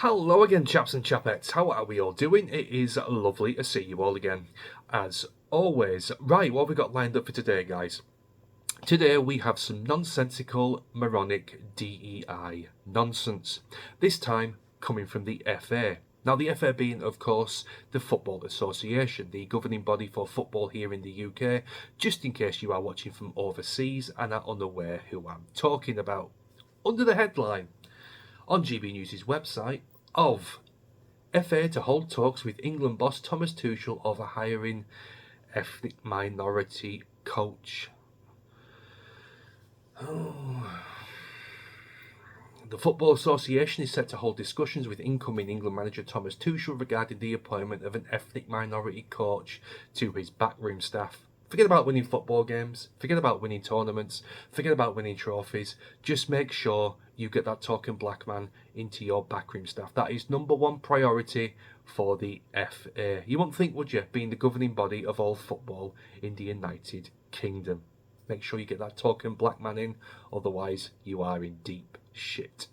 Hello again, chaps and chapettes. How are we all doing? It is lovely to see you all again, as always. Right, what have we got lined up for today, guys? Today we have some nonsensical, moronic DEI nonsense. This time coming from the FA. Now, the FA being, of course, the Football Association, the governing body for football here in the UK, just in case you are watching from overseas and are unaware who I'm talking about. Under the headline on GB News' website of FA to hold talks with England boss Thomas Tuchel over hiring ethnic minority coach. The Football Association is set to hold discussions with incoming England manager Thomas Tuchel regarding the appointment of an ethnic minority coach to his backroom staff. Forget about winning football games, forget about winning tournaments, forget about winning trophies. Just make sure you get that token black man into your backroom staff. That is number one priority for the FA. You wouldn't think, would you, being the governing body of all football in the United Kingdom. Make sure you get that token black man in, otherwise you are in deep shit.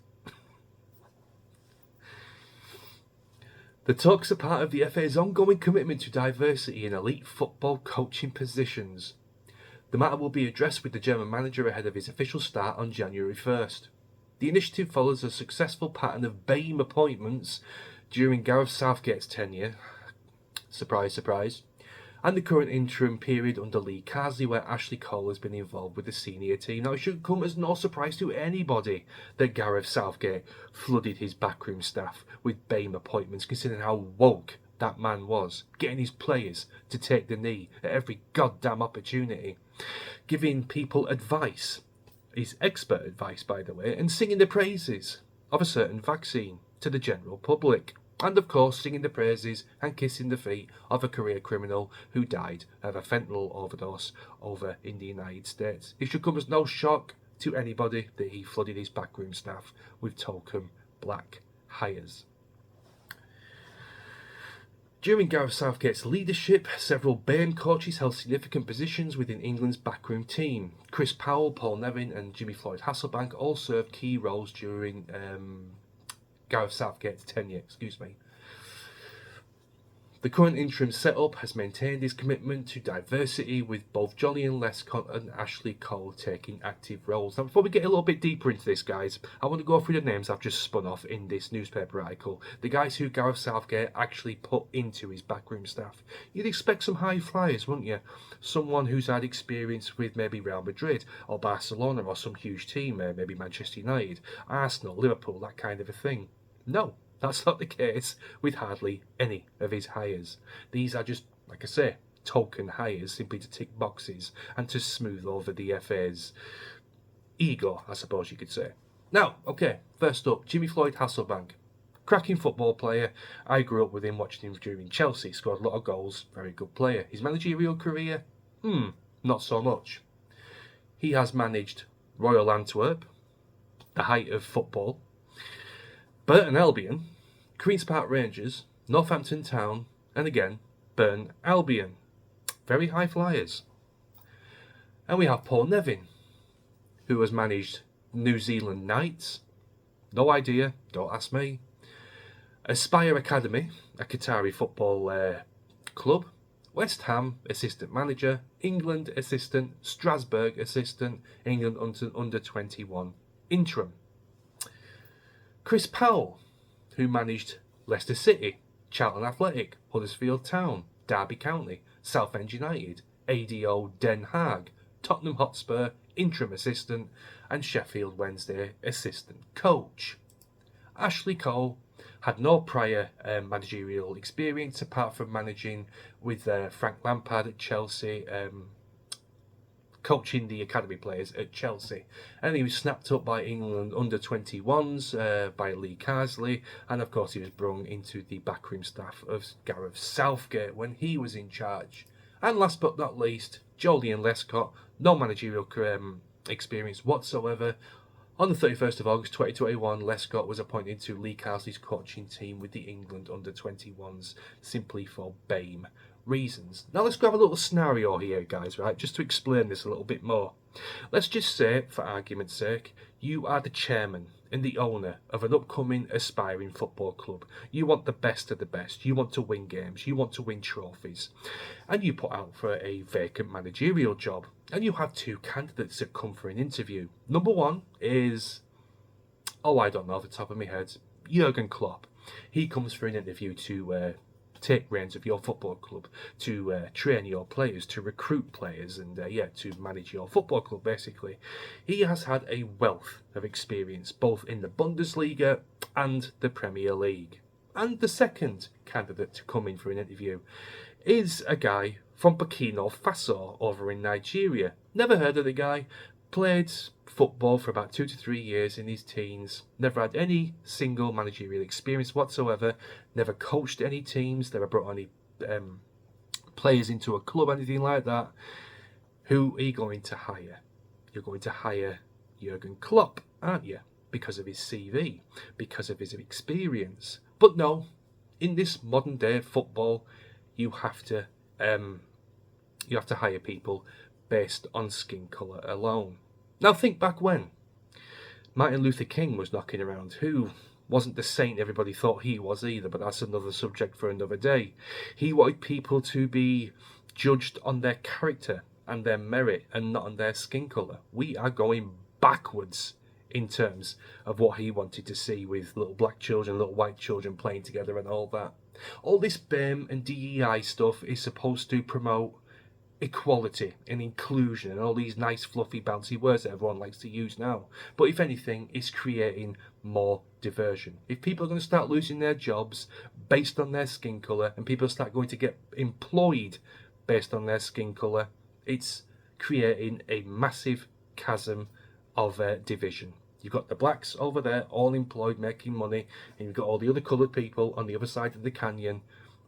The talks are part of the FA's ongoing commitment to diversity in elite football coaching positions. The matter will be addressed with the German manager ahead of his official start on January 1st. The initiative follows a successful pattern of BAME appointments during Gareth Southgate's tenure. Surprise, surprise. And the current interim period under Lee Carsley, where Ashley Cole has been involved with the senior team. Now, it should come as no surprise to anybody that Gareth Southgate flooded his backroom staff with BAME appointments, considering how woke that man was, getting his players to take the knee at every goddamn opportunity, giving people advice, his expert advice, by the way, and singing the praises of a certain vaccine to the general public. And of course, singing the praises and kissing the feet of a career criminal who died of a fentanyl overdose over in the United States. It should come as no shock to anybody that he flooded his backroom staff with token black hires. During Gareth Southgate's leadership, several BAME coaches held significant positions within England's backroom team. Chris Powell, Paul Nevin and Jimmy Floyd Hasselbank all served key roles during Gareth Southgate's tenure. The current interim setup has maintained his commitment to diversity, with both Julian Lescott and Ashley Cole taking active roles. Now, before we get a little bit deeper into this, guys, I want to go through the names I've just spun off in this newspaper article. The guys who Gareth Southgate actually put into his backroom staff. You'd expect some high flyers, wouldn't you? Someone who's had experience with maybe Real Madrid or Barcelona or some huge team, maybe Manchester United, Arsenal, Liverpool, that kind of a thing. No. That's not the case with hardly any of his hires. These are just, like I say, token hires, simply to tick boxes and to smooth over the FA's ego, I suppose you could say. Now, okay, first up, Jimmy Floyd Hasselbank. Cracking football player. I grew up with him, watching him during Chelsea. Scored a lot of goals, very good player. His managerial career? Not so much. He has managed Royal Antwerp, the height of football, Burton Albion, Queen's Park Rangers, Northampton Town, and again, Burton Albion. Very high flyers. And we have Paul Nevin, who has managed New Zealand Knights. No idea, don't ask me. Aspire Academy, a Qatari football club. West Ham, assistant manager. England, assistant. Strasbourg, assistant. England under 21, interim. Chris Powell, who managed Leicester City, Charlton Athletic, Huddersfield Town, Derby County, Southend United, ADO Den Haag, Tottenham Hotspur, interim assistant, and Sheffield Wednesday assistant coach. Ashley Cole had no prior managerial experience apart from managing with Frank Lampard at Chelsea, coaching the academy players at Chelsea, and he was snapped up by England under 21s by Lee Carsley, and of course he was brought into the backroom staff of Gareth Southgate when he was in charge. And last but not least, Julian Lescott, no managerial experience whatsoever. On the 31st of August 2021, Lescott was appointed to Lee Carsley's coaching team with the England under 21s, simply for BAME reasons. Now let's grab a little scenario here, guys, right, just to explain this a little bit more. Let's just say, for argument's sake, you are the chairman and the owner of an upcoming aspiring football club. You want the best of the best. You want to win games. You want to win trophies. And you put out for a vacant managerial job. And you have two candidates that come for an interview. Number one is, I don't know off the top of my head, Jurgen Klopp. He comes for an interview to take reins of your football club, to train your players, to recruit players, and to manage your football club, basically. He has had a wealth of experience, both in the Bundesliga and the Premier League. And the second candidate to come in for an interview is a guy from Burkina Faso over in Nigeria. Never heard of the guy. Played football for about 2 to 3 years in his teens, never had any single managerial experience whatsoever, never coached any teams, never brought any players into a club, anything like that. Who are you going to hire? You're going to hire Jurgen Klopp, aren't you? Because of his CV, because of his experience. But no, in this modern day football, you have to hire people based on skin colour alone. Now think back when Martin Luther King was knocking around, who wasn't the saint everybody thought he was either, but that's another subject for another day. He wanted people to be judged on their character and their merit and not on their skin colour. We are going backwards in terms of what he wanted to see with little black children, little white children playing together and all that. All this BAME and DEI stuff is supposed to promote equality and inclusion and all these nice fluffy bouncy words that everyone likes to use now. But if anything, it's creating more diversion. If people are going to start losing their jobs based on their skin colour and people start going to get employed based on their skin colour, it's creating a massive chasm of division. You've got the blacks over there all employed making money, and you've got all the other coloured people on the other side of the canyon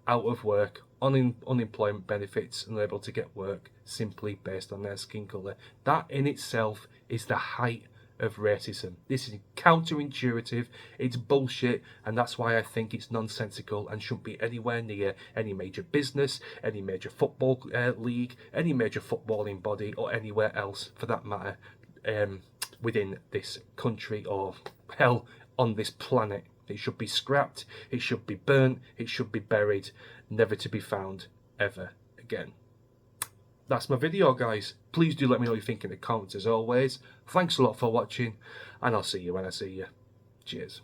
out of work, on unemployment benefits, and able to get work simply based on their skin colour. That in itself is the height of racism. This is counterintuitive, it's bullshit, and that's why I think it's nonsensical and shouldn't be anywhere near any major business, any major football league, any major footballing body, or anywhere else for that matter, within this country or hell on this planet. It should be scrapped, it should be burnt, it should be buried, never to be found ever again. That's my video, guys. Please do let me know what you think in the comments as always. Thanks a lot for watching, and I'll see you when I see you. Cheers.